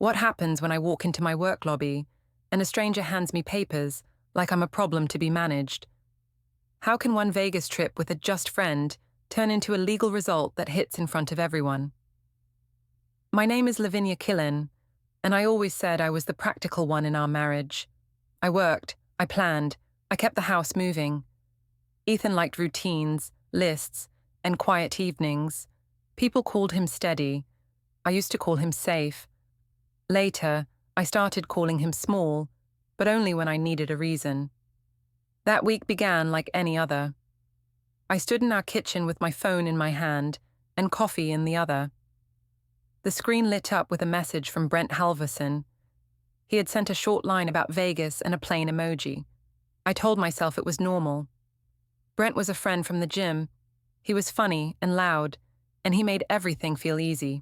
What happens when I walk into my work lobby and a stranger hands me papers like I'm a problem to be managed? How can one Vegas trip with a just friend turn into a legal result that hits in front of everyone? My name is Lavinia Quillan, and I always said I was the practical one in our marriage. I worked, I planned, I kept the house moving. Ethan liked routines, lists, and quiet evenings. People called him steady. I used to call him safe. Later, I started calling him small, but only when I needed a reason. That week began like any other. I stood in our kitchen with my phone in my hand and coffee in the other. The screen lit up with a message from Brent Halverson. He had sent a short line about Vegas and a plain emoji. I told myself it was normal. Brent was a friend from the gym. He was funny and loud, and he made everything feel easy.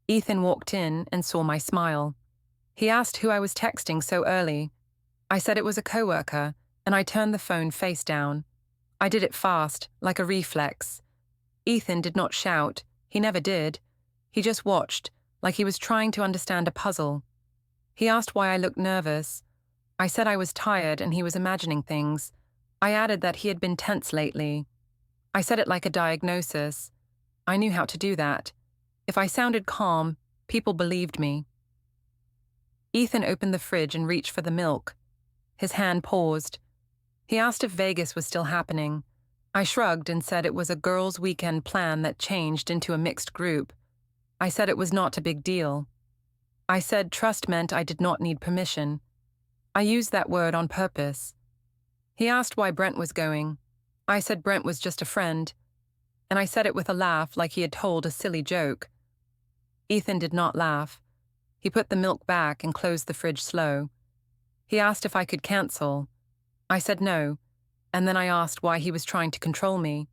Ethan walked in and saw my smile. He asked who I was texting so early. I said it was a coworker, and I turned the phone face down. I did it fast, like a reflex. Ethan did not shout. He never did. He just watched, like he was trying to understand a puzzle. He asked why I looked nervous. I said I was tired and he was imagining things. I added that he had been tense lately. I said it like a diagnosis. I knew how to do that. If I sounded calm, people believed me. Ethan opened the fridge and reached for the milk. His hand paused. He asked if Vegas was still happening. I shrugged and said it was a girls' weekend plan that changed into a mixed group. I said it was not a big deal. I said trust meant I did not need permission. I used that word on purpose. He asked why Brent was going. I said Brent was just a friend. And I said it with a laugh like he had told a silly joke. Ethan did not laugh. He put the milk back and closed the fridge slow. He asked if I could cancel. I said no, and then I asked why he was trying to control me.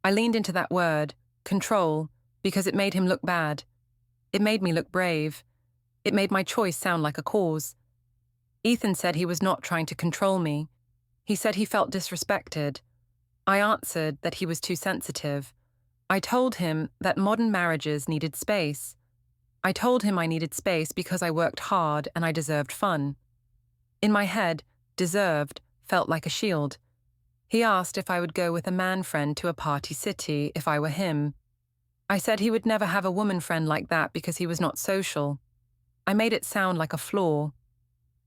I leaned into that word, control, because it made him look bad. It made me look brave. It made my choice sound like a cause. Ethan said he was not trying to control me. He said he felt disrespected. I answered that he was too sensitive. I told him that modern marriages needed space. I told him I needed space because I worked hard and I deserved fun. In my head, deserved felt like a shield. He asked if I would go with a man friend to a party city if I were him. I said he would never have a woman friend like that because he was not social. I made it sound like a flaw.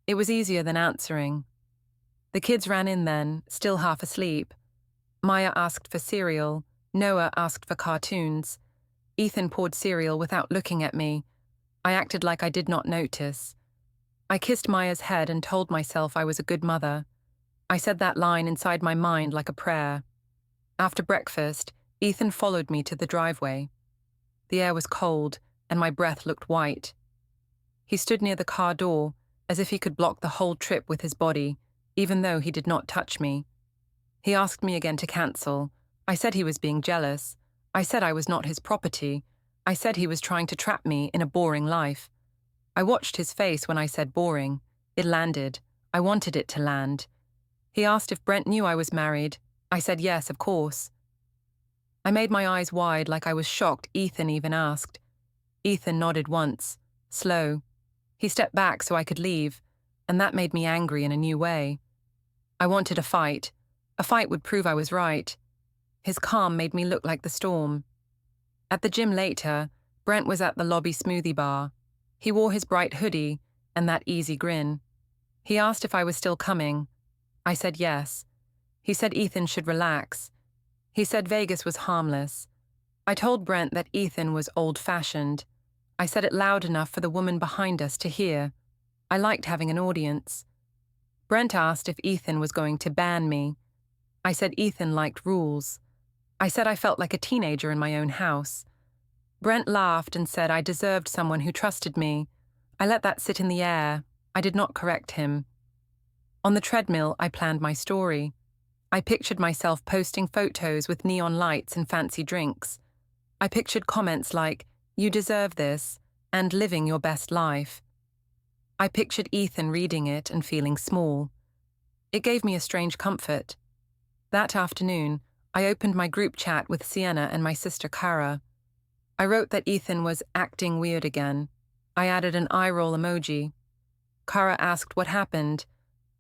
It was easier than answering. The kids ran in then, still half asleep. Maya asked for cereal. Noah asked for cartoons. Ethan poured cereal without looking at me. I acted like I did not notice. I kissed Maya's head and told myself I was a good mother. I said that line inside my mind like a prayer. After breakfast, Ethan followed me to the driveway. The air was cold, and my breath looked white. He stood near the car door, as if he could block the whole trip with his body, even though he did not touch me. He asked me again to cancel. I said he was being jealous. I said I was not his property. I said he was trying to trap me in a boring life. I watched his face when I said boring. It landed. I wanted it to land. He asked if Brent knew I was married. I said yes, of course. I made my eyes wide like I was shocked Ethan even asked. Ethan nodded once, slow. He stepped back so I could leave, and that made me angry in a new way. I wanted a fight. A fight would prove I was right. His calm made me look like the storm. At the gym later, Brent was at the lobby smoothie bar. He wore his bright hoodie and that easy grin. He asked if I was still coming. I said yes. He said Ethan should relax. He said Vegas was harmless. I told Brent that Ethan was old-fashioned. I said it loud enough for the woman behind us to hear. I liked having an audience. Brent asked if Ethan was going to ban me. I said Ethan liked rules. I said I felt like a teenager in my own house. Brent laughed and said I deserved someone who trusted me. I let that sit in the air. I did not correct him. On the treadmill, I planned my story. I pictured myself posting photos with neon lights and fancy drinks. I pictured comments like, "You deserve this," and "living your best life." I pictured Ethan reading it and feeling small. It gave me a strange comfort. That afternoon, I opened my group chat with Sienna and my sister Cara. I wrote that Ethan was acting weird again. I added an eye roll emoji. Kara asked what happened.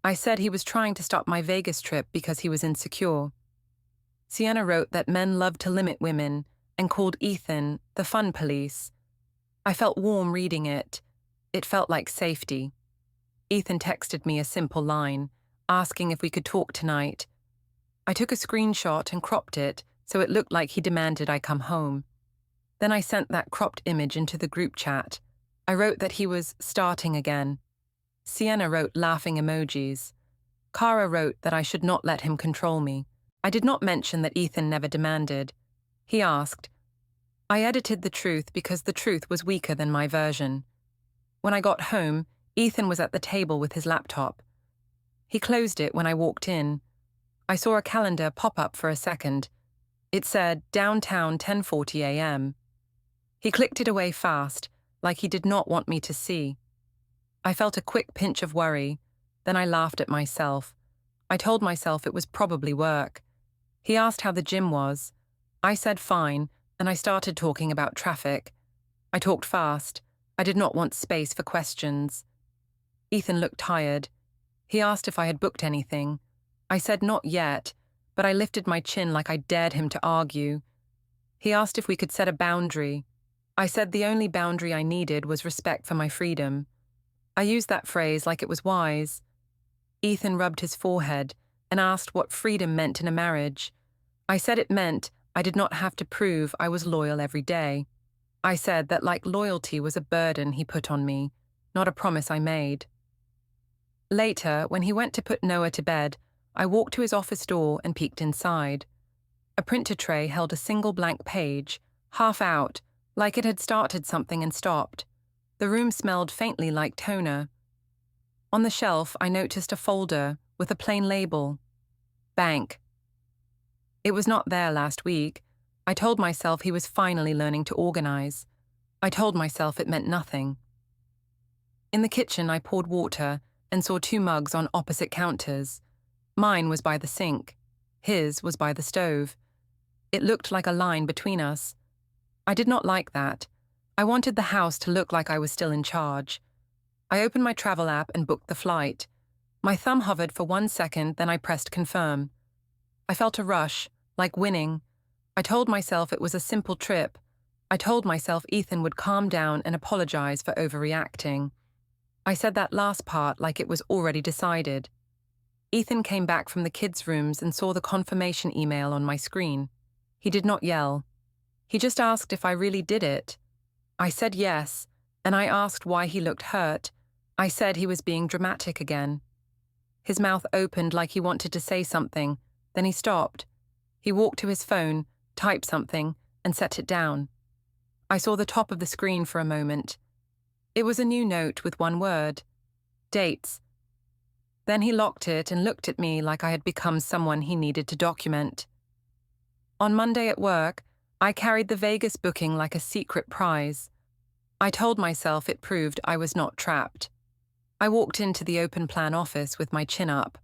I said he was trying to stop my Vegas trip because he was insecure. Sienna wrote that men love to limit women and called Ethan the fun police. I felt warm reading it. It felt like safety. Ethan texted me a simple line, asking if we could talk tonight. I took a screenshot and cropped it so it looked like he demanded I come home. Then I sent that cropped image into the group chat. I wrote that he was starting again. Sienna wrote laughing emojis. Kara wrote that I should not let him control me. I did not mention that Ethan never demanded. He asked. I edited the truth because the truth was weaker than my version. When I got home, Ethan was at the table with his laptop. He closed it when I walked in. I saw a calendar pop up for a second. It said downtown 10:40 a.m. He clicked it away fast, like he did not want me to see. I felt a quick pinch of worry. Then I laughed at myself. I told myself it was probably work. He asked how the gym was. I said fine, and I started talking about traffic. I talked fast. I did not want space for questions. Ethan looked tired. He asked if I had booked anything. I said not yet, but I lifted my chin like I dared him to argue. He asked if we could set a boundary. I said the only boundary I needed was respect for my freedom. I used that phrase like it was wise. Ethan rubbed his forehead and asked what freedom meant in a marriage. I said it meant I did not have to prove I was loyal every day. I said that like loyalty was a burden he put on me, not a promise I made. Later, when he went to put Noah to bed, I walked to his office door and peeked inside. A printer tray held a single blank page, half out, like it had started something and stopped. The room smelled faintly like toner. On the shelf, I noticed a folder with a plain label. Bank. It was not there last week. I told myself he was finally learning to organize. I told myself it meant nothing. In the kitchen, I poured water and saw 2 mugs on opposite counters. Mine was by the sink. His was by the stove. It looked like a line between us. I did not like that. I wanted the house to look like I was still in charge. I opened my travel app and booked the flight. My thumb hovered for 1 second, then I pressed confirm. I felt a rush, like winning. I told myself it was a simple trip. I told myself Ethan would calm down and apologize for overreacting. I said that last part like it was already decided. Ethan came back from the kids' rooms and saw the confirmation email on my screen. He did not yell. He just asked if I really did it. I said yes, and I asked why he looked hurt. I said he was being dramatic again. His mouth opened like he wanted to say something, then he stopped. He walked to his phone, typed something, and set it down. I saw the top of the screen for a moment. It was a new note with 1 word. Dates. Then he locked it and looked at me like I had become someone he needed to document. On Monday at work, I carried the Vegas booking like a secret prize. I told myself it proved I was not trapped. I walked into the open plan office with my chin up.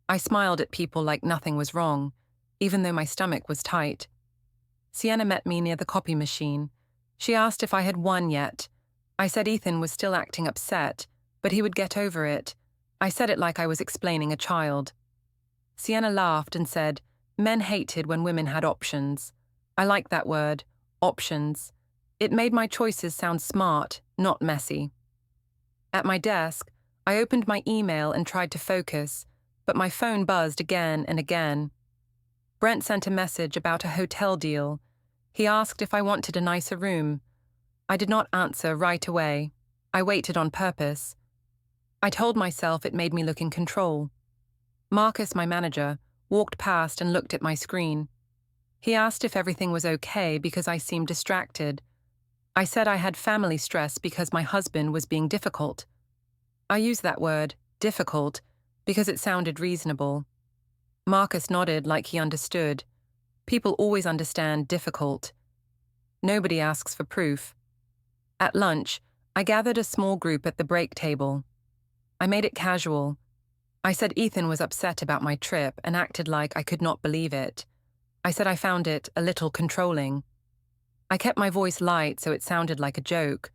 I smiled at people like nothing was wrong, even though my stomach was tight. Sienna met me near the copy machine. She asked if I had won yet. I said Ethan was still acting upset, but he would get over it. I said it like I was explaining a child. Sienna laughed and said, men hated when women had options. I liked that word, options. It made my choices sound smart, not messy. At my desk, I opened my email and tried to focus, but my phone buzzed again and again. Brent sent a message about a hotel deal. He asked if I wanted a nicer room. I did not answer right away. I waited on purpose. I told myself it made me look in control. Marcus, my manager, walked past and looked at my screen. He asked if everything was okay because I seemed distracted. I said I had family stress because my husband was being difficult. I used that word, difficult, because it sounded reasonable. Marcus nodded like he understood. People always understand difficult. Nobody asks for proof. At lunch, I gathered a small group at the break table. I made it casual. I said Ethan was upset about my trip and acted like I could not believe it. I said I found it a little controlling. I kept my voice light so it sounded like a joke.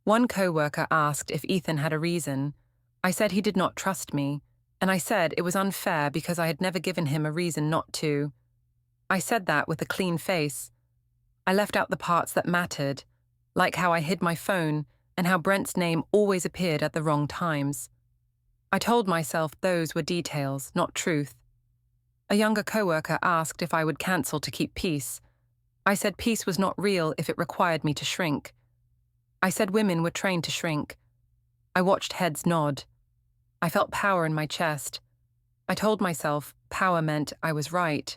One coworker asked if Ethan had a reason. I said he did not trust me, and I said it was unfair because I had never given him a reason not to. I said that with a clean face. I left out the parts that mattered, like how I hid my phone and how Brent's name always appeared at the wrong times. I told myself those were details, not truth. A younger coworker asked if I would cancel to keep peace. I said peace was not real if it required me to shrink. I said women were trained to shrink. I watched heads nod. I felt power in my chest. I told myself power meant I was right.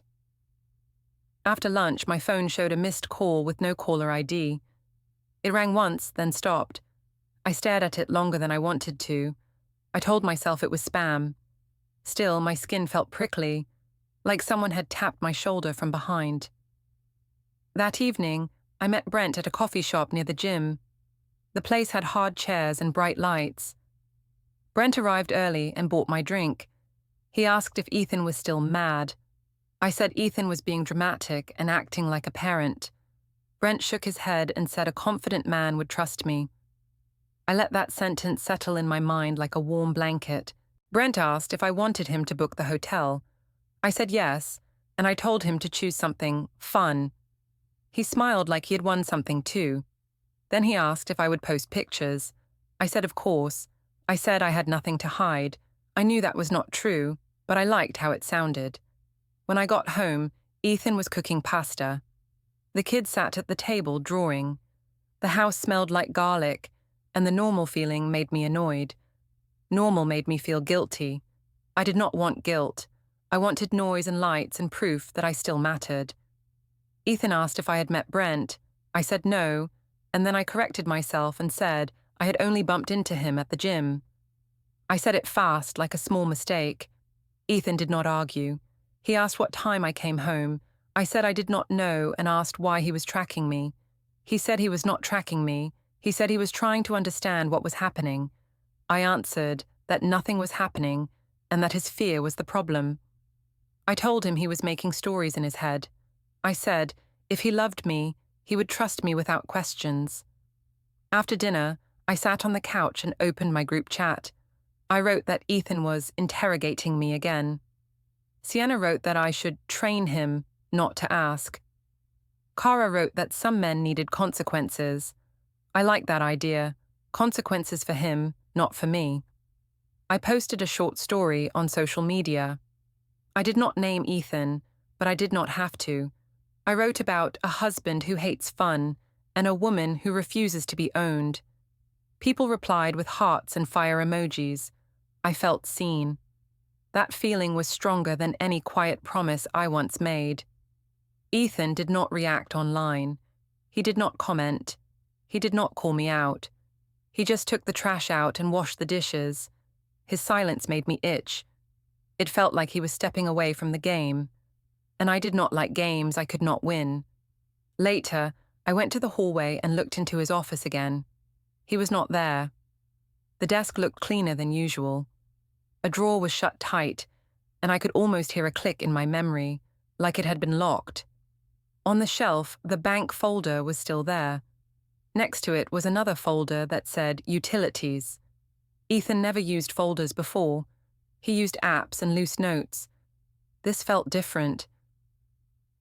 After lunch, my phone showed a missed call with no caller ID. It rang once, then stopped. I stared at it longer than I wanted to. I told myself it was spam. Still, my skin felt prickly, like someone had tapped my shoulder from behind. That evening, I met Brent at a coffee shop near the gym. The place had hard chairs and bright lights. Brent arrived early and bought my drink. He asked if Ethan was still mad. I said Ethan was being dramatic and acting like a parent. Brent shook his head and said a confident man would trust me. I let that sentence settle in my mind like a warm blanket. Brent asked if I wanted him to book the hotel. I said yes, and I told him to choose something fun. He smiled like he had won something too. Then he asked if I would post pictures. I said of course. I said I had nothing to hide. I knew that was not true, but I liked how it sounded. When I got home, Ethan was cooking pasta. The kids sat at the table drawing. The house smelled like garlic, and the normal feeling made me annoyed. Normal made me feel guilty. I did not want guilt. I wanted noise and lights and proof that I still mattered. Ethan asked if I had met Brent. I said no, and then I corrected myself and said I had only bumped into him at the gym. I said it fast, like a small mistake. Ethan did not argue. He asked what time I came home. I said I did not know and asked why he was tracking me. He said he was not tracking me. He said he was trying to understand what was happening. I answered that nothing was happening and that his fear was the problem. I told him he was making stories in his head. I said if he loved me, he would trust me without questions. After dinner, I sat on the couch and opened my group chat. I wrote that Ethan was interrogating me again. Sienna wrote that I should train him not to ask. Cara wrote that some men needed consequences. I liked that idea. Consequences for him, not for me. I posted a short story on social media. I did not name Ethan, but I did not have to. I wrote about a husband who hates fun and a woman who refuses to be owned. People replied with hearts and fire emojis. I felt seen. That feeling was stronger than any quiet promise I once made. Ethan did not react online. He did not comment. He did not call me out. He just took the trash out and washed the dishes. His silence made me itch. It felt like he was stepping away from the game. And I did not like games I could not win. Later, I went to the hallway and looked into his office again. He was not there. The desk looked cleaner than usual. A drawer was shut tight, and I could almost hear a click in my memory, like it had been locked. On the shelf, the bank folder was still there. Next to it was another folder that said Utilities. Ethan never used folders before. He used apps and loose notes. This felt different.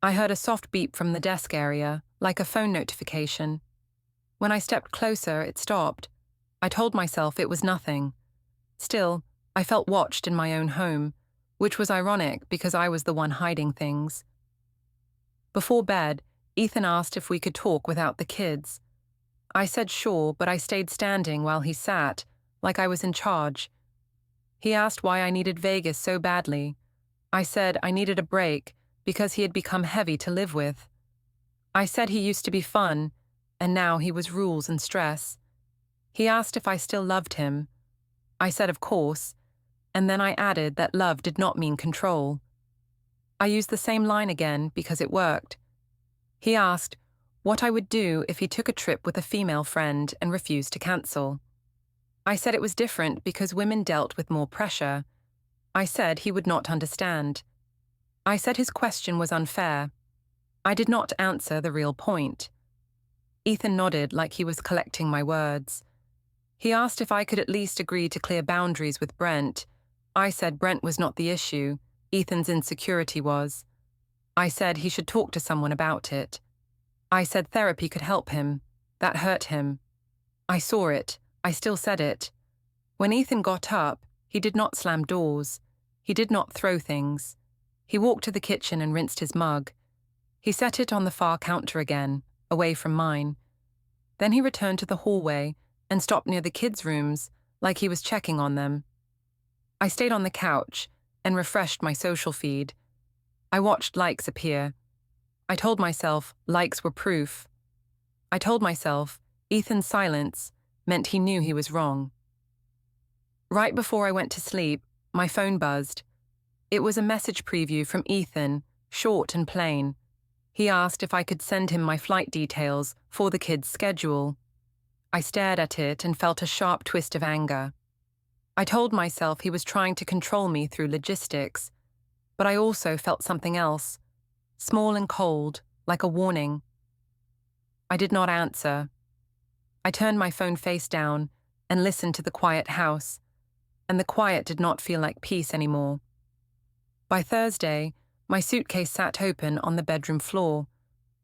I heard a soft beep from the desk area, like a phone notification. When I stepped closer, it stopped. I told myself it was nothing. Still, I felt watched in my own home, which was ironic because I was the one hiding things. Before bed, Ethan asked if we could talk without the kids. I said sure, but I stayed standing while he sat, like I was in charge. He asked why I needed Vegas so badly. I said I needed a break because he had become heavy to live with. I said he used to be fun, and now he was rules and stress. He asked if I still loved him. I said of course, and then I added that love did not mean control. I used the same line again because it worked. He asked what I would do if he took a trip with a female friend and refused to cancel. I said it was different because women dealt with more pressure. I said he would not understand. I said his question was unfair. I did not answer the real point. Ethan nodded like he was collecting my words. He asked if I could at least agree to clear boundaries with Brent. I said Brent was not the issue, Ethan's insecurity was. I said he should talk to someone about it. I said therapy could help him. That hurt him. I saw it. I still said it. When Ethan got up, he did not slam doors. He did not throw things. He walked to the kitchen and rinsed his mug. He set it on the far counter again, away from mine. Then he returned to the hallway and stopped near the kids' rooms, like he was checking on them. I stayed on the couch and refreshed my social feed. I watched likes appear. I told myself likes were proof. I told myself Ethan's silence meant he knew he was wrong. Right before I went to sleep, my phone buzzed. It was a message preview from Ethan, short and plain. He asked if I could send him my flight details for the kids' schedule. I stared at it and felt a sharp twist of anger. I told myself he was trying to control me through logistics, but I also felt something else, small and cold, like a warning. I did not answer. I turned my phone face down and listened to the quiet house, and the quiet did not feel like peace anymore. By Thursday, my suitcase sat open on the bedroom floor.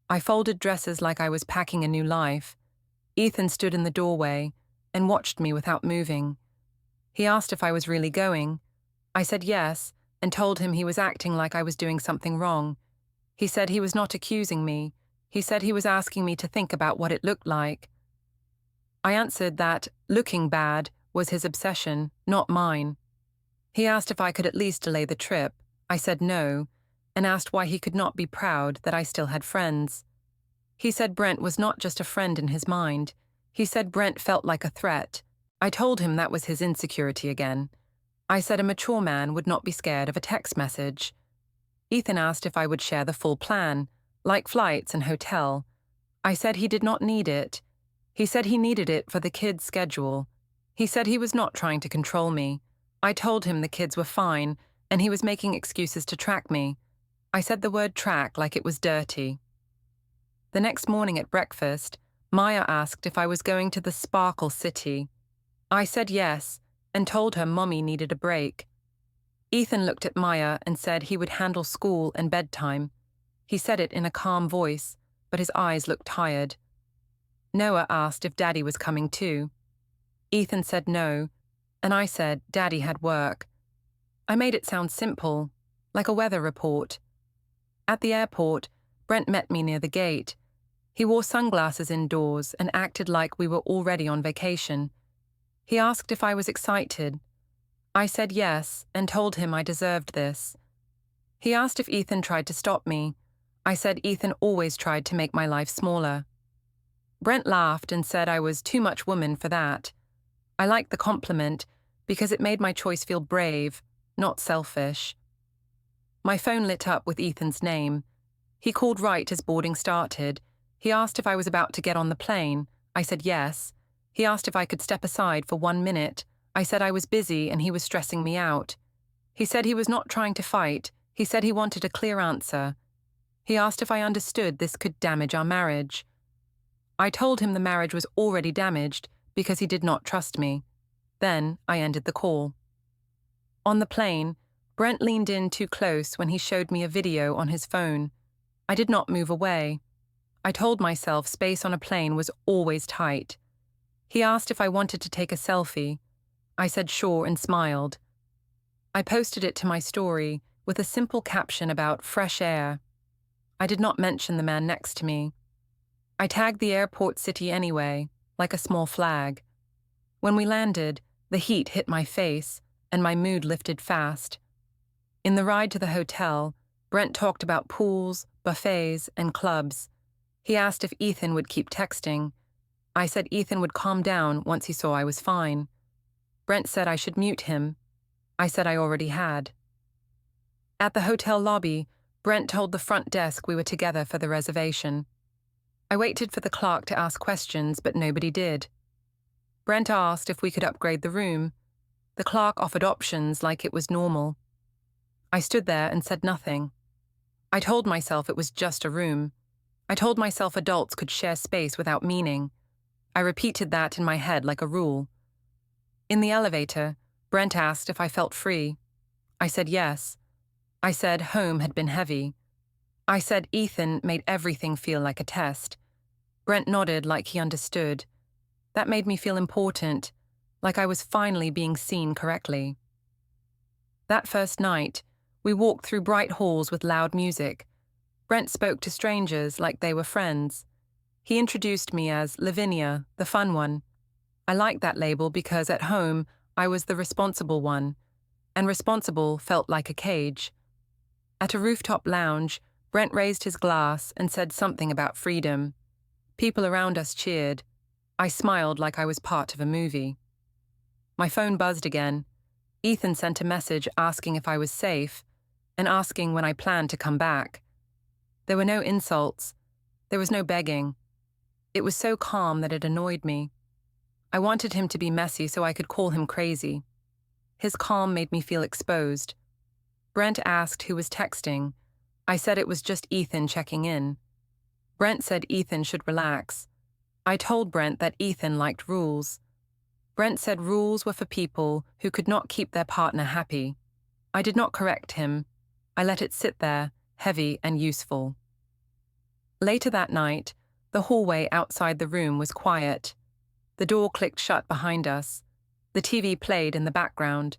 I folded dresses like I was packing a new life. Ethan stood in the doorway and watched me without moving. He asked if I was really going. I said yes and told him he was acting like I was doing something wrong. He said he was not accusing me. He said he was asking me to think about what it looked like. I answered that looking bad was his obsession, not mine. He asked if I could at least delay the trip. I said no, and asked why he could not be proud that I still had friends. He said Brent was not just a friend in his mind. He said Brent felt like a threat. I told him that was his insecurity again. I said a mature man would not be scared of a text message. Ethan asked if I would share the full plan, like flights and hotel. I said he did not need it. He said he needed it for the kids' schedule. He said he was not trying to control me. I told him the kids were fine, and he was making excuses to track me. I said the word track like it was dirty. The next morning at breakfast, Maya asked if I was going to the Sparkle City. I said yes, and told her Mommy needed a break. Ethan looked at Maya and said he would handle school and bedtime. He said it in a calm voice, but his eyes looked tired. Noah asked if Daddy was coming too. Ethan said no, and I said Daddy had work. I made it sound simple, like a weather report. At the airport, Brent met me near the gate. He wore sunglasses indoors and acted like we were already on vacation. He asked if I was excited. I said yes and told him I deserved this. He asked if Ethan tried to stop me. I said Ethan always tried to make my life smaller. Brent laughed and said I was too much woman for that. I liked the compliment because it made my choice feel brave, not selfish. My phone lit up with Ethan's name. He called right as boarding started. He asked if I was about to get on the plane. I said yes. He asked if I could step aside for 1 minute. I said I was busy and he was stressing me out. He said he was not trying to fight. He said he wanted a clear answer. He asked if I understood this could damage our marriage. I told him the marriage was already damaged because he did not trust me. Then I ended the call. On the plane, Brent leaned in too close when he showed me a video on his phone. I did not move away. I told myself space on a plane was always tight. He asked if I wanted to take a selfie. I said sure and smiled. I posted it to my story with a simple caption about fresh air. I did not mention the man next to me. I tagged the airport city anyway, like a small flag. When we landed, the heat hit my face, and my mood lifted fast. In the ride to the hotel, Brent talked about pools, buffets, and clubs. He asked if Ethan would keep texting. I said Ethan would calm down once he saw I was fine. Brent said I should mute him. I said I already had. At the hotel lobby, Brent told the front desk we were together for the reservation. I waited for the clerk to ask questions, but nobody did. Brent asked if we could upgrade the room. The clerk offered options like it was normal. I stood there and said nothing. I told myself it was just a room. I told myself adults could share space without meaning. I repeated that in my head like a rule. In the elevator, Brent asked if I felt free. I said yes. I said home had been heavy. I said Ethan made everything feel like a test. Brent nodded like he understood. That made me feel important, like I was finally being seen correctly. That first night, we walked through bright halls with loud music. Brent spoke to strangers like they were friends. He introduced me as Lavinia, the fun one. I liked that label because at home, I was the responsible one, and responsible felt like a cage. At a rooftop lounge, Brent raised his glass and said something about freedom. People around us cheered. I smiled like I was part of a movie. My phone buzzed again. Ethan sent a message asking if I was safe and asking when I planned to come back. There were no insults. There was no begging. It was so calm that it annoyed me. I wanted him to be messy so I could call him crazy. His calm made me feel exposed. Brent asked who was texting. I said it was just Ethan checking in. Brent said Ethan should relax. I told Brent that Ethan liked rules. Brent said rules were for people who could not keep their partner happy. I did not correct him. I let it sit there, heavy and useful. Later that night, the hallway outside the room was quiet. The door clicked shut behind us. The TV played in the background.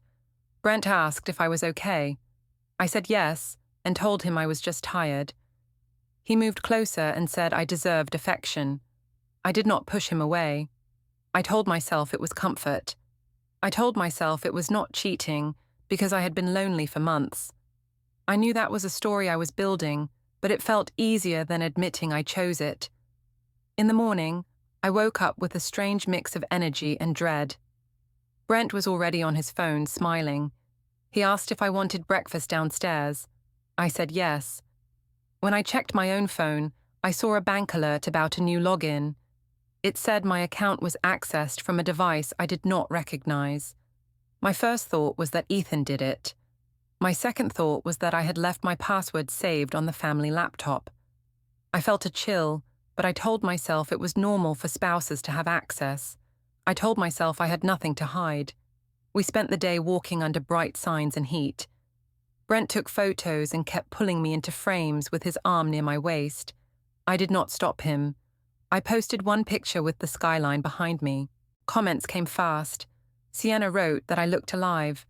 Brent asked if I was okay. I said yes, and told him I was just tired. He moved closer and said I deserved affection. I did not push him away. I told myself it was comfort. I told myself it was not cheating because I had been lonely for months. I knew that was a story I was building, but it felt easier than admitting I chose it. In the morning, I woke up with a strange mix of energy and dread. Brent was already on his phone, smiling. He asked if I wanted breakfast downstairs. I said yes. When I checked my own phone, I saw a bank alert about a new login. It said my account was accessed from a device I did not recognize. My first thought was that Ethan did it. My second thought was that I had left my password saved on the family laptop. I felt a chill, but I told myself it was normal for spouses to have access. I told myself I had nothing to hide. We spent the day walking under bright signs and heat. Brent took photos and kept pulling me into frames with his arm near my waist. I did not stop him. I posted one picture with the skyline behind me. Comments came fast. Sienna wrote that I looked alive.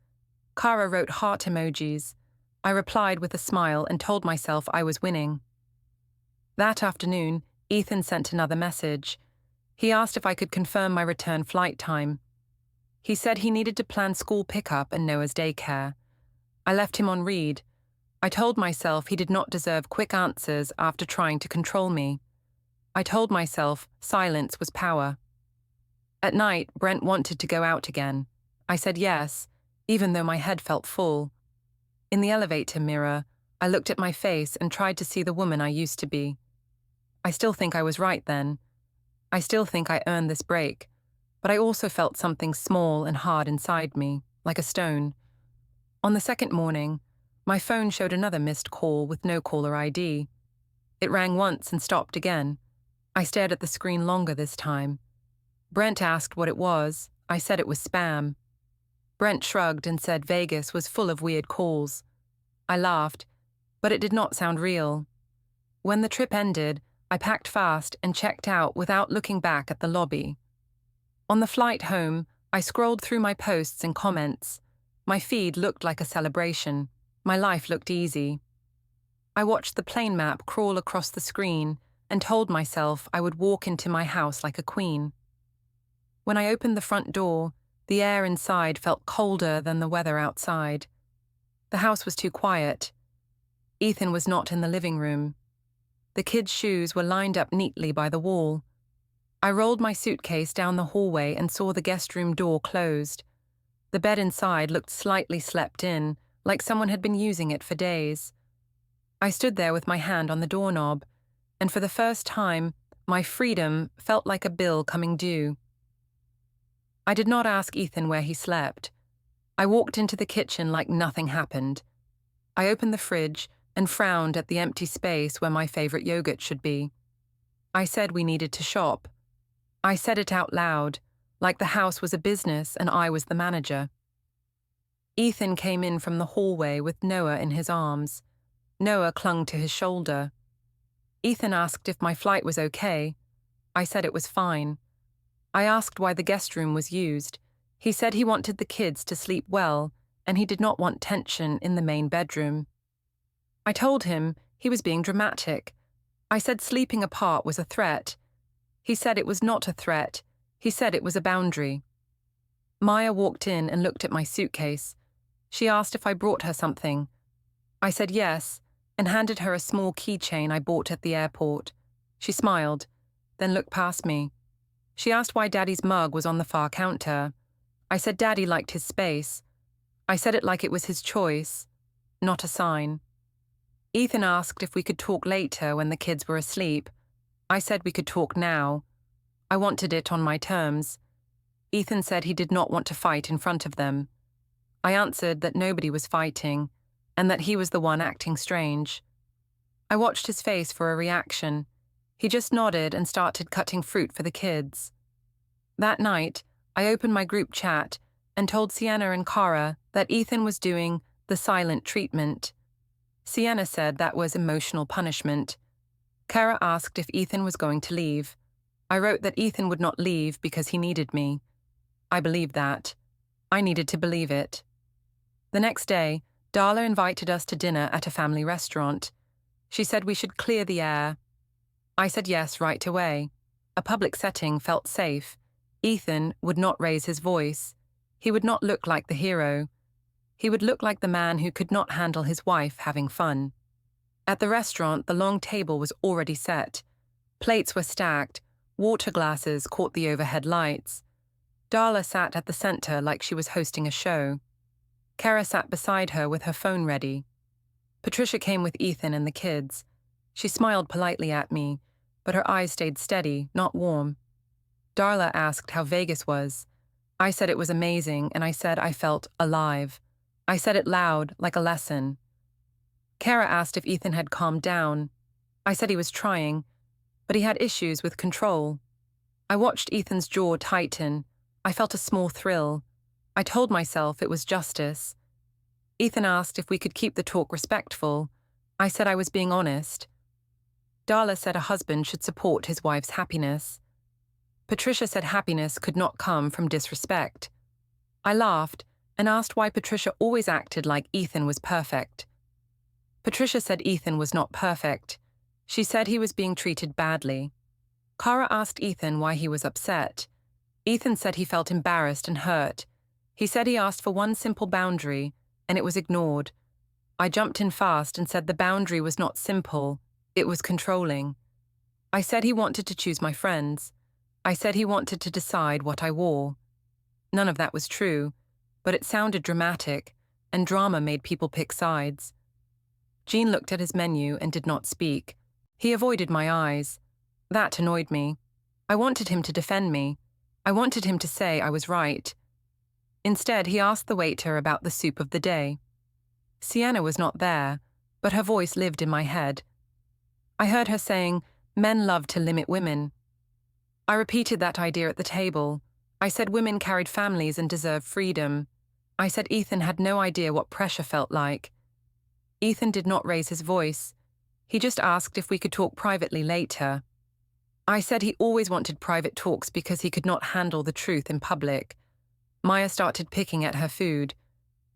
Cara wrote heart emojis. I replied with a smile and told myself I was winning. That afternoon, Ethan sent another message. He asked if I could confirm my return flight time. He said he needed to plan school pickup and Noah's daycare. I left him on read. I told myself he did not deserve quick answers after trying to control me. I told myself silence was power. At night, Brent wanted to go out again. I said yes, even though my head felt full. In the elevator mirror, I looked at my face and tried to see the woman I used to be. I still think I was right then. I still think I earned this break, but I also felt something small and hard inside me, like a stone. On the second morning, my phone showed another missed call with no caller ID. It rang once and stopped again. I stared at the screen longer this time. Brent asked what it was. I said it was spam. Brent shrugged and said Vegas was full of weird calls. I laughed, but it did not sound real. When the trip ended, I packed fast and checked out without looking back at the lobby. On the flight home, I scrolled through my posts and comments. My feed looked like a celebration. My life looked easy. I watched the plane map crawl across the screen and told myself I would walk into my house like a queen. When I opened the front door, the air inside felt colder than the weather outside. The house was too quiet. Ethan was not in the living room. The kids' shoes were lined up neatly by the wall. I rolled my suitcase down the hallway and saw the guest room door closed. The bed inside looked slightly slept in, like someone had been using it for days. I stood there with my hand on the doorknob, and for the first time, my freedom felt like a bill coming due. I did not ask Ethan where he slept. I walked into the kitchen like nothing happened. I opened the fridge and frowned at the empty space where my favorite yogurt should be. I said we needed to shop. I said it out loud, like the house was a business and I was the manager. Ethan came in from the hallway with Noah in his arms. Noah clung to his shoulder. Ethan asked if my flight was okay. I said it was fine. I asked why the guest room was used. He said he wanted the kids to sleep well, and he did not want tension in the main bedroom. I told him he was being dramatic. I said sleeping apart was a threat. He said it was not a threat. He said it was a boundary. Maya walked in and looked at my suitcase. She asked if I brought her something. I said yes, and handed her a small keychain I bought at the airport. She smiled, then looked past me. She asked why Daddy's mug was on the far counter. I said Daddy liked his space. I said it like it was his choice, not a sign. Ethan asked if we could talk later when the kids were asleep. I said we could talk now. I wanted it on my terms. Ethan said he did not want to fight in front of them. I answered that nobody was fighting, and that he was the one acting strange. I watched his face for a reaction. He just nodded and started cutting fruit for the kids. That night, I opened my group chat and told Sienna and Cara that Ethan was doing the silent treatment. Sienna said that was emotional punishment. Cara asked if Ethan was going to leave. I wrote that Ethan would not leave because he needed me. I believed that. I needed to believe it. The next day, Darla invited us to dinner at a family restaurant. She said we should clear the air. I said yes right away. A public setting felt safe. Ethan would not raise his voice. He would not look like the hero. He would look like the man who could not handle his wife having fun. At the restaurant, the long table was already set. Plates were stacked. Water glasses caught the overhead lights. Darla sat at the center like she was hosting a show. Cara sat beside her with her phone ready. Patricia came with Ethan and the kids. She smiled politely at me, but her eyes stayed steady, not warm. Darla asked how Vegas was. I said it was amazing, and I said I felt alive. I said it loud, like a lesson. Cara asked if Ethan had calmed down. I said he was trying, but he had issues with control. I watched Ethan's jaw tighten. I felt a small thrill. I told myself it was justice. Ethan asked if we could keep the talk respectful. I said I was being honest. Darla said a husband should support his wife's happiness. Patricia said happiness could not come from disrespect. I laughed and asked why Patricia always acted like Ethan was perfect. Patricia said Ethan was not perfect. She said he was being treated badly. Cara asked Ethan why he was upset. Ethan said he felt embarrassed and hurt. He said he asked for one simple boundary, and it was ignored. I jumped in fast and said the boundary was not simple, it was controlling. I said he wanted to choose my friends. I said he wanted to decide what I wore. None of that was true, but it sounded dramatic, and drama made people pick sides. Jean looked at his menu and did not speak. He avoided my eyes. That annoyed me. I wanted him to defend me. I wanted him to say I was right. Instead, he asked the waiter about the soup of the day. Sienna was not there, but her voice lived in my head. I heard her saying, "Men love to limit women." I repeated that idea at the table. I said women carried families and deserved freedom. I said Ethan had no idea what pressure felt like. Ethan did not raise his voice. He just asked if we could talk privately later. I said he always wanted private talks because he could not handle the truth in public. Maya started picking at her food.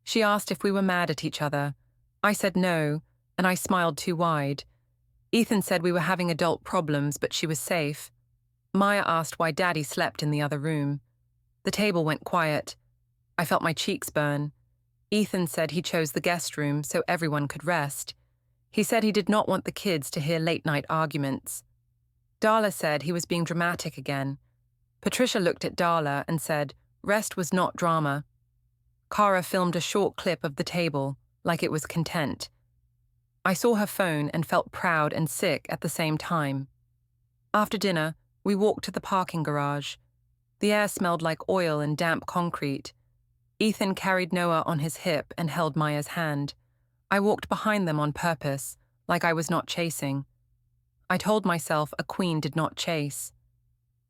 She asked if we were mad at each other. I said no, and I smiled too wide. Ethan said we were having adult problems, but she was safe. Maya asked why Daddy slept in the other room. The table went quiet. I felt my cheeks burn. Ethan said he chose the guest room so everyone could rest. He said he did not want the kids to hear late-night arguments. Darla said he was being dramatic again. Patricia looked at Darla and said, "Rest was not drama." Cara filmed a short clip of the table, like it was content. I saw her phone and felt proud and sick at the same time. After dinner, we walked to the parking garage. The air smelled like oil and damp concrete. Ethan carried Noah on his hip and held Maya's hand. I walked behind them on purpose, like I was not chasing. I told myself a queen did not chase.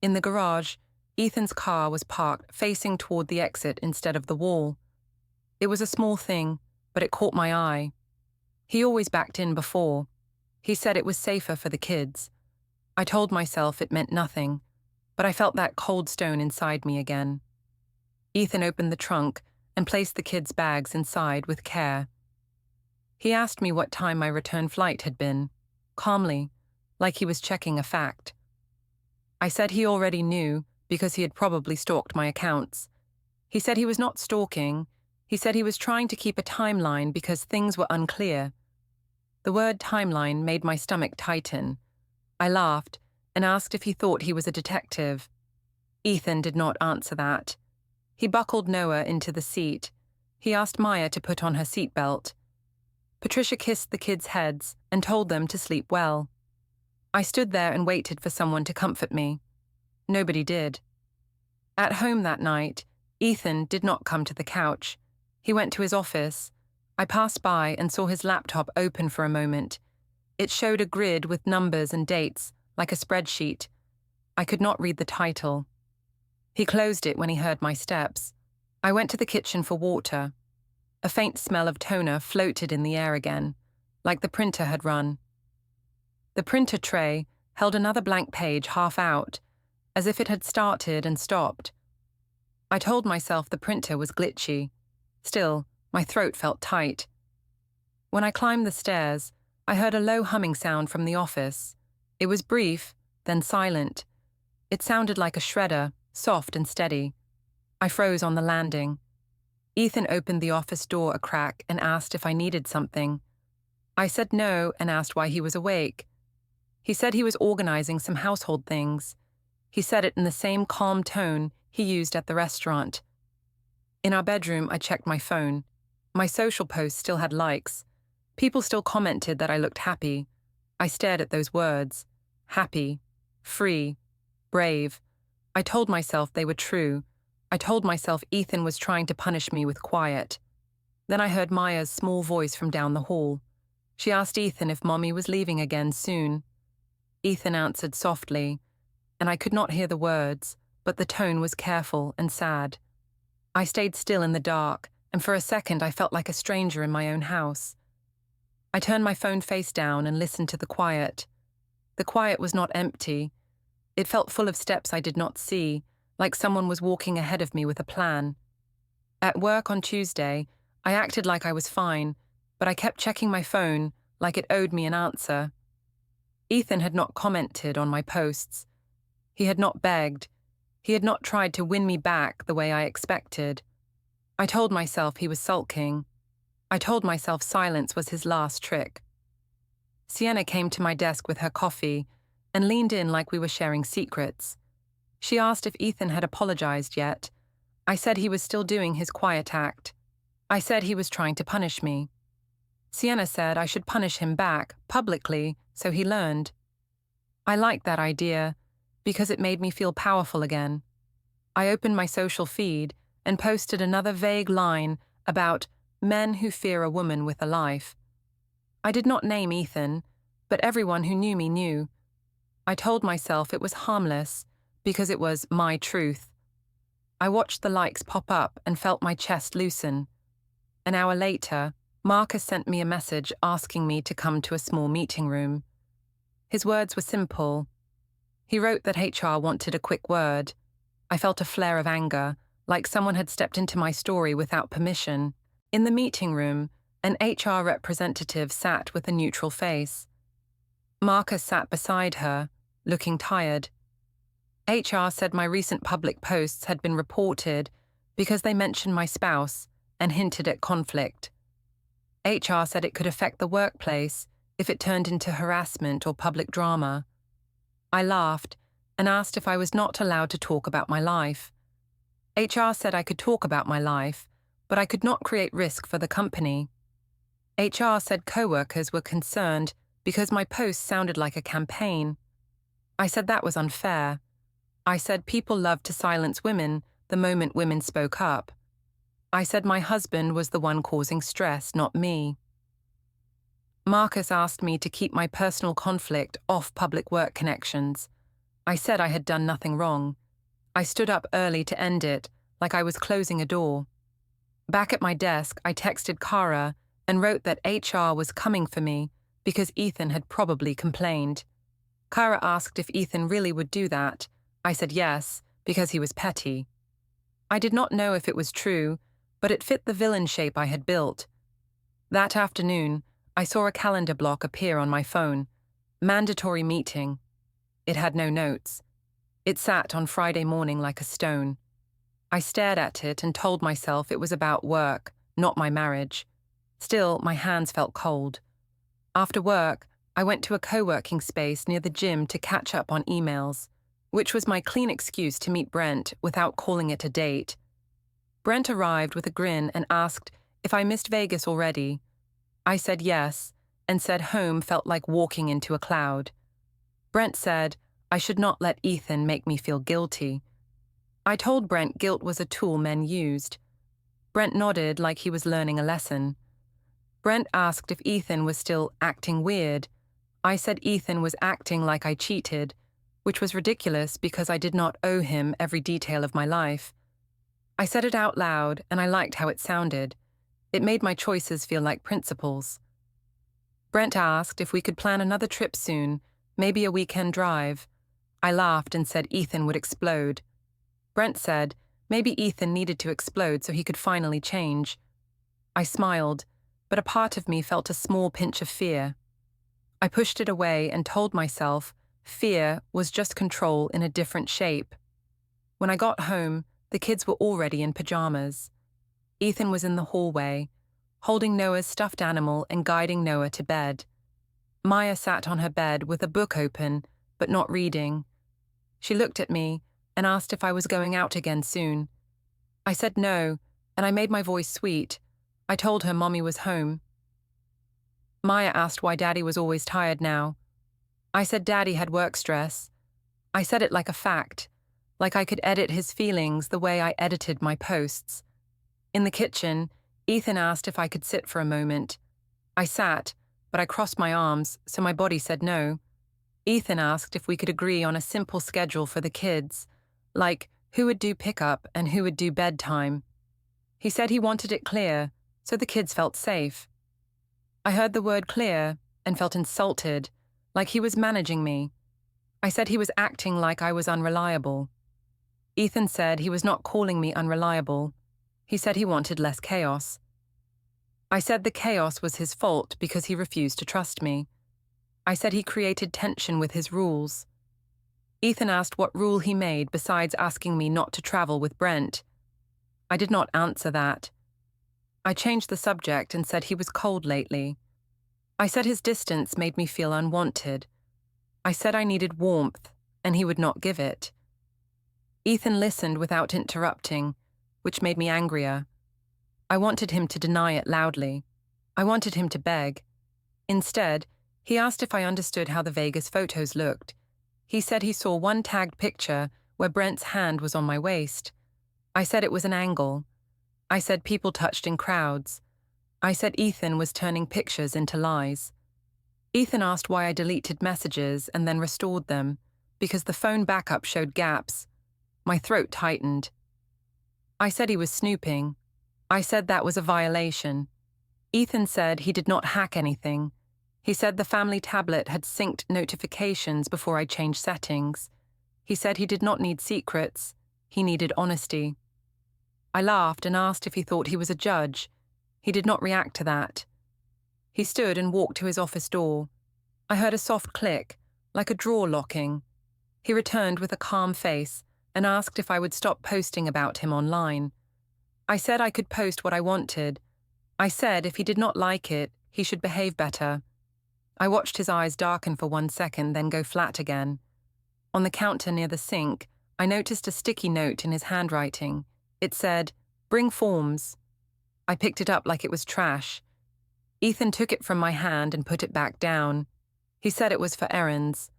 In the garage, Ethan's car was parked facing toward the exit instead of the wall. It was a small thing, but it caught my eye. He always backed in before. He said it was safer for the kids. I told myself it meant nothing, but I felt that cold stone inside me again. Ethan opened the trunk and placed the kids' bags inside with care. He asked me what time my return flight had been, calmly, like he was checking a fact. I said he already knew because he had probably stalked my accounts. He said he was not stalking. He said he was trying to keep a timeline because things were unclear. The word timeline made my stomach tighten. I laughed and asked if he thought he was a detective. Ethan did not answer that. He buckled Noah into the seat. He asked Maya to put on her seatbelt. Patricia kissed the kids' heads and told them to sleep well. I stood there and waited for someone to comfort me. Nobody did. At home that night, Ethan did not come to the couch. He went to his office. I passed by and saw his laptop open for a moment. It showed a grid with numbers and dates, like a spreadsheet. I could not read the title. He closed it when he heard my steps. I went to the kitchen for water. A faint smell of toner floated in the air again, like the printer had run. The printer tray held another blank page half out, as if it had started and stopped. I told myself the printer was glitchy. Still, my throat felt tight. When I climbed the stairs, I heard a low humming sound from the office. It was brief, then silent. It sounded like a shredder, soft and steady. I froze on the landing. Ethan opened the office door a crack and asked if I needed something. I said no and asked why he was awake. He said he was organizing some household things. He said it in the same calm tone he used at the restaurant. In our bedroom, I checked my phone. My social posts still had likes. People still commented that I looked happy. I stared at those words. Happy, free, brave. I told myself they were true. I told myself Ethan was trying to punish me with quiet. Then I heard Maya's small voice from down the hall. She asked Ethan if Mommy was leaving again soon. Ethan answered softly, and I could not hear the words, but the tone was careful and sad. I stayed still in the dark, and for a second I felt like a stranger in my own house. I turned my phone face down and listened to the quiet. The quiet was not empty. It felt full of steps I did not see, like someone was walking ahead of me with a plan. At work on Tuesday, I acted like I was fine, but I kept checking my phone like it owed me an answer. Ethan had not commented on my posts. He had not begged. He had not tried to win me back the way I expected. I told myself he was sulking. I told myself silence was his last trick. Sienna came to my desk with her coffee and leaned in like we were sharing secrets. She asked if Ethan had apologized yet. I said he was still doing his quiet act. I said he was trying to punish me. Sienna said I should punish him back, publicly, so he learned. I liked that idea because it made me feel powerful again. I opened my social feed and posted another vague line about men who fear a woman with a life. I did not name Ethan, but everyone who knew me knew. I told myself it was harmless because it was my truth. I watched the likes pop up and felt my chest loosen. An hour later, Marcus sent me a message asking me to come to a small meeting room. His words were simple. He wrote that HR wanted a quick word. I felt a flare of anger, like someone had stepped into my story without permission. In the meeting room, an HR representative sat with a neutral face. Marcus sat beside her, looking tired. HR said my recent public posts had been reported because they mentioned my spouse and hinted at conflict. HR said it could affect the workplace if it turned into harassment or public drama. I laughed and asked if I was not allowed to talk about my life. HR said I could talk about my life, but I could not create risk for the company. HR said coworkers were concerned because my post sounded like a campaign. I said that was unfair. I said people loved to silence women the moment women spoke up. I said my husband was the one causing stress, not me. Marcus asked me to keep my personal conflict off public work connections. I said I had done nothing wrong. I stood up early to end it, like I was closing a door. Back at my desk, I texted Kara and wrote that HR was coming for me because Ethan had probably complained. Kara asked if Ethan really would do that. I said yes, because he was petty. I did not know if it was true, but it fit the villain shape I had built. That afternoon, I saw a calendar block appear on my phone. Mandatory meeting. It had no notes. It sat on Friday morning like a stone. I stared at it and told myself it was about work, not my marriage. Still, my hands felt cold. After work, I went to a co-working space near the gym to catch up on emails, which was my clean excuse to meet Brent without calling it a date. Brent arrived with a grin and asked if I missed Vegas already. I said yes, and said home felt like walking into a cloud. Brent said I should not let Ethan make me feel guilty. I told Brent guilt was a tool men used. Brent nodded like he was learning a lesson. Brent asked if Ethan was still acting weird. I said Ethan was acting like I cheated, which was ridiculous because I did not owe him every detail of my life. I said it out loud, and I liked how it sounded. It made my choices feel like principles. Brent asked if we could plan another trip soon, maybe a weekend drive. I laughed and said Ethan would explode. Brent said maybe Ethan needed to explode so he could finally change. I smiled, but a part of me felt a small pinch of fear. I pushed it away and told myself fear was just control in a different shape. When I got home, the kids were already in pajamas. Ethan was in the hallway, holding Noah's stuffed animal and guiding Noah to bed. Maya sat on her bed with a book open, but not reading. She looked at me and asked if I was going out again soon. I said no, and I made my voice sweet. I told her Mommy was home. Maya asked why Daddy was always tired now. I said Daddy had work stress. I said it like a fact, like I could edit his feelings the way I edited my posts. In the kitchen, Ethan asked if I could sit for a moment. I sat, but I crossed my arms, so my body said no. Ethan asked if we could agree on a simple schedule for the kids, like who would do pickup and who would do bedtime. He said he wanted it clear, so the kids felt safe. I heard the word clear and felt insulted, like he was managing me. I said he was acting like I was unreliable. Ethan said he was not calling me unreliable. He said he wanted less chaos. I said the chaos was his fault because he refused to trust me. I said he created tension with his rules. Ethan asked what rule he made besides asking me not to travel with Brent. I did not answer that. I changed the subject and said he was cold lately. I said his distance made me feel unwanted. I said I needed warmth, and he would not give it. Ethan listened without interrupting, which made me angrier. I wanted him to deny it loudly. I wanted him to beg. Instead, he asked if I understood how the Vegas photos looked. He said he saw one tagged picture where Brent's hand was on my waist. I said it was an angle. I said people touched in crowds. I said Ethan was turning pictures into lies. Ethan asked why I deleted messages and then restored them, because the phone backup showed gaps. My throat tightened. I said he was snooping. I said that was a violation. Ethan said he did not hack anything. He said the family tablet had synced notifications before I changed settings. He said he did not need secrets. He needed honesty. I laughed and asked if he thought he was a judge. He did not react to that. He stood and walked to his office door. I heard a soft click, like a drawer locking. He returned with a calm face and asked if I would stop posting about him online. I said I could post what I wanted. I said if he did not like it, he should behave better. I watched his eyes darken for 1 second, then go flat again. On the counter near the sink, I noticed a sticky note in his handwriting. It said, "Bring forms." I picked it up like it was trash. Ethan took it from my hand and put it back down. He said it was for errands.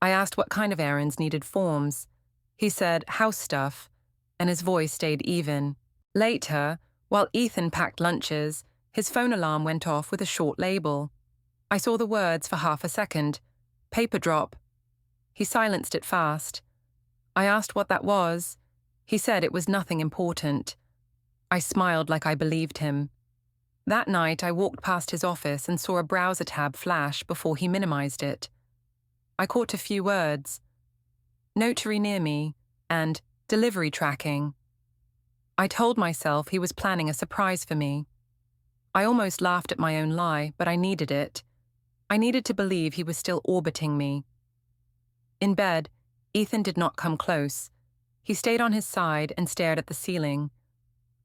I asked what kind of errands needed forms. He said, house stuff, and his voice stayed even. Later, while Ethan packed lunches, his phone alarm went off with a short label. I saw the words for half a second. Paper drop. He silenced it fast. I asked what that was. He said it was nothing important. I smiled like I believed him. That night, I walked past his office and saw a browser tab flash before he minimized it. I caught a few words: notary near me and delivery tracking. I told myself he was planning a surprise for me. I almost laughed at my own lie, but I needed it. I needed to believe he was still orbiting me. In bed, Ethan did not come close. He stayed on his side and stared at the ceiling.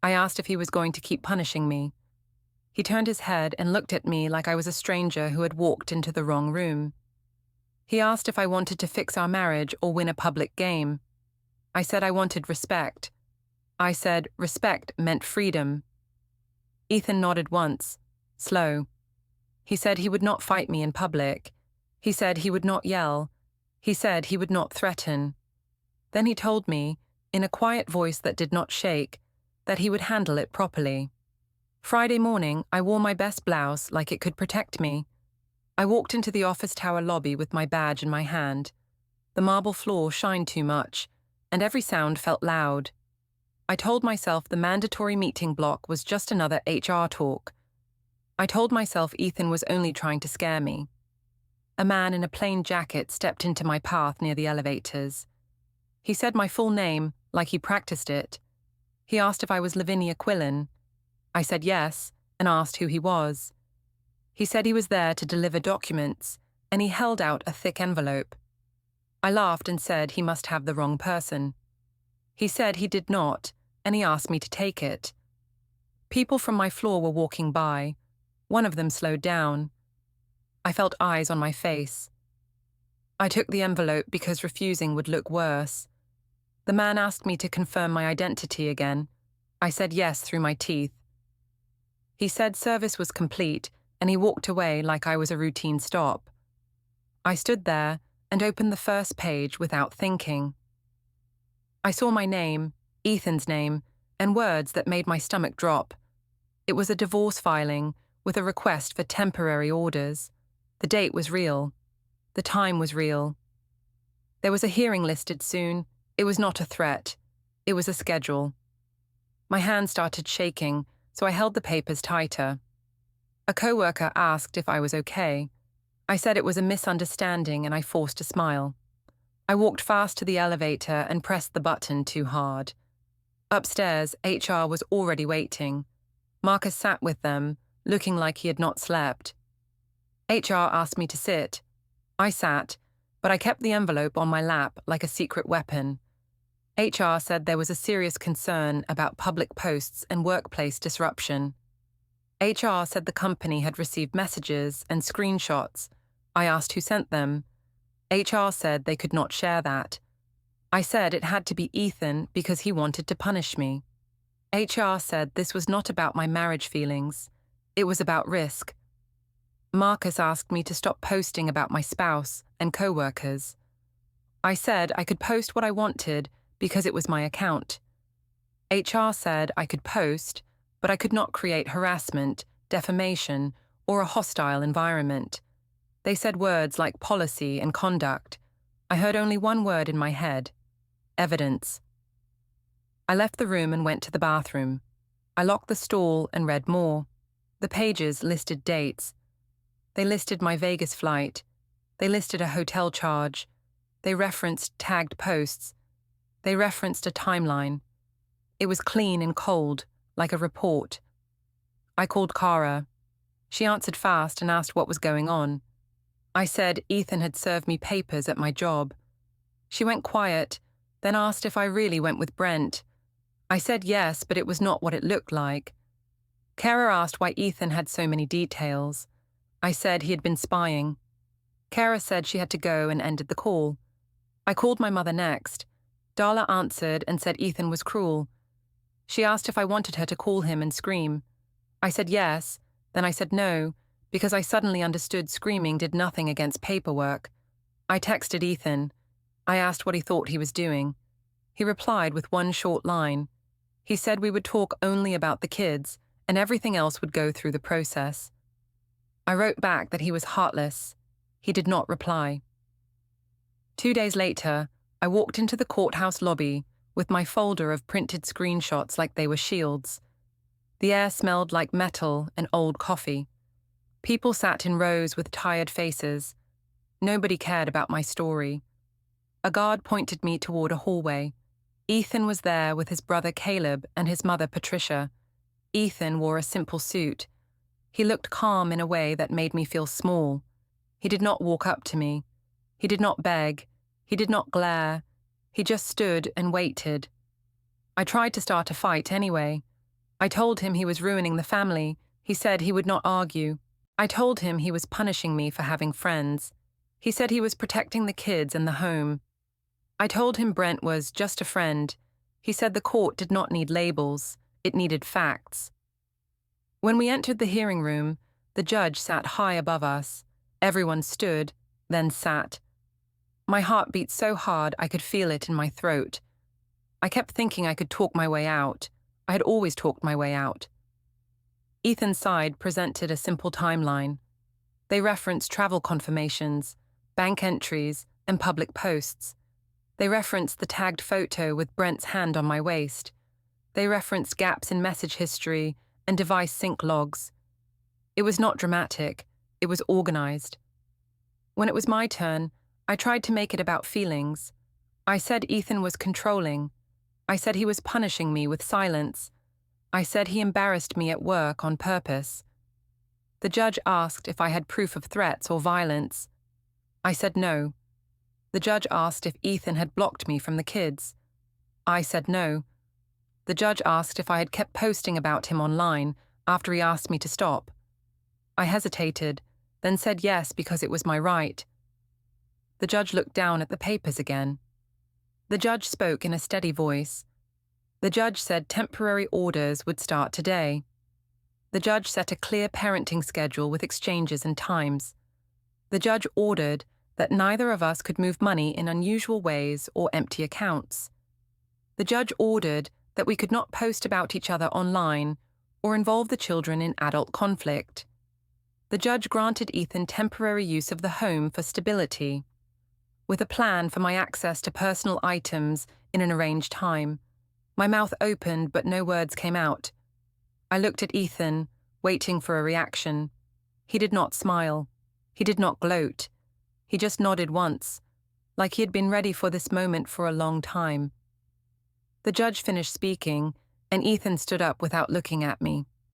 I asked if he was going to keep punishing me. He turned his head and looked at me like I was a stranger who had walked into the wrong room. He asked if I wanted to fix our marriage or win a public game. I said I wanted respect. I said respect meant freedom. Ethan nodded once, slow. He said he would not fight me in public. He said he would not yell. He said he would not threaten. Then he told me, in a quiet voice that did not shake, that he would handle it properly. Friday morning, I wore my best blouse like it could protect me. I walked into the office tower lobby with my badge in my hand. The marble floor shined too much, and every sound felt loud. I told myself the mandatory meeting block was just another HR talk. I told myself Ethan was only trying to scare me. A man in a plain jacket stepped into my path near the elevators. He said my full name, like he practiced it. He asked if I was Lavinia Quillan. I said yes, and asked who he was. He said he was there to deliver documents, and he held out a thick envelope. I laughed and said he must have the wrong person. He said he did not, and he asked me to take it. People from my floor were walking by. One of them slowed down. I felt eyes on my face. I took the envelope because refusing would look worse. The man asked me to confirm my identity again. I said yes through my teeth. He said service was complete, and he walked away like I was a routine stop. I stood there and opened the first page without thinking. I saw my name, Ethan's name, and words that made my stomach drop. It was a divorce filing with a request for temporary orders. The date was real. The time was real. There was a hearing listed soon. It was not a threat. It was a schedule. My hand started shaking, so I held the papers tighter. A coworker asked if I was okay. I said it was a misunderstanding and I forced a smile. I walked fast to the elevator and pressed the button too hard. Upstairs, HR was already waiting. Marcus sat with them, looking like he had not slept. HR asked me to sit. I sat, but I kept the envelope on my lap like a secret weapon. HR said there was a serious concern about public posts and workplace disruption. HR said the company had received messages and screenshots. I asked who sent them. HR said they could not share that. I said it had to be Ethan because he wanted to punish me. HR said this was not about my marriage feelings. It was about risk. Marcus asked me to stop posting about my spouse and co-workers. I said I could post what I wanted because it was my account. HR said I could post, but I could not create harassment, defamation, or a hostile environment. They said words like policy and conduct. I heard only one word in my head: evidence. I left the room and went to the bathroom. I locked the stall and read more. The pages listed dates. They listed my Vegas flight. They listed a hotel charge. They referenced tagged posts. They referenced a timeline. It was clean and cold, like a report. I called Cara. She answered fast and asked what was going on. I said Ethan had served me papers at my job. She went quiet, then asked if I really went with Brent. I said yes, but it was not what it looked like. Cara asked why Ethan had so many details. I said he had been spying. Cara said she had to go and ended the call. I called my mother next. Darla answered and said Ethan was cruel. She asked if I wanted her to call him and scream. I said yes, then I said no, because I suddenly understood screaming did nothing against paperwork. I texted Ethan. I asked what he thought he was doing. He replied with one short line. He said we would talk only about the kids, and everything else would go through the process. I wrote back that he was heartless. He did not reply. 2 days later, I walked into the courthouse lobby with my folder of printed screenshots like they were shields. The air smelled like metal and old coffee. People sat in rows with tired faces. Nobody cared about my story. A guard pointed me toward a hallway. Ethan was there with his brother Caleb and his mother Patricia. Ethan wore a simple suit. He looked calm in a way that made me feel small. He did not walk up to me. He did not beg. He did not glare. He just stood and waited. I tried to start a fight anyway. I told him he was ruining the family. He said he would not argue. I told him he was punishing me for having friends. He said he was protecting the kids and the home. I told him Brent was just a friend. He said the court did not need labels. It needed facts. When we entered the hearing room, the judge sat high above us. Everyone stood, then sat. My heart beat so hard I could feel it in my throat. I kept thinking I could talk my way out. I had always talked my way out. Ethan's side presented a simple timeline. They referenced travel confirmations, bank entries, and public posts. They referenced the tagged photo with Brent's hand on my waist. They referenced gaps in message history and device sync logs. It was not dramatic. It was organized. When it was my turn, I tried to make it about feelings. I said Ethan was controlling. I said he was punishing me with silence. I said he embarrassed me at work on purpose. The judge asked if I had proof of threats or violence. I said no. The judge asked if Ethan had blocked me from the kids. I said no. The judge asked if I had kept posting about him online after he asked me to stop. I hesitated, then said yes because it was my right. The judge looked down at the papers again. The judge spoke in a steady voice. The judge said temporary orders would start today. The judge set a clear parenting schedule with exchanges and times. The judge ordered that neither of us could move money in unusual ways or empty accounts. The judge ordered that we could not post about each other online or involve the children in adult conflict. The judge granted Ethan temporary use of the home for stability, with a plan for my access to personal items in an arranged time. My mouth opened, but no words came out. I looked at Ethan, waiting for a reaction. He did not smile. He did not gloat. He just nodded once, like he had been ready for this moment for a long time. The judge finished speaking, and Ethan stood up without looking at me.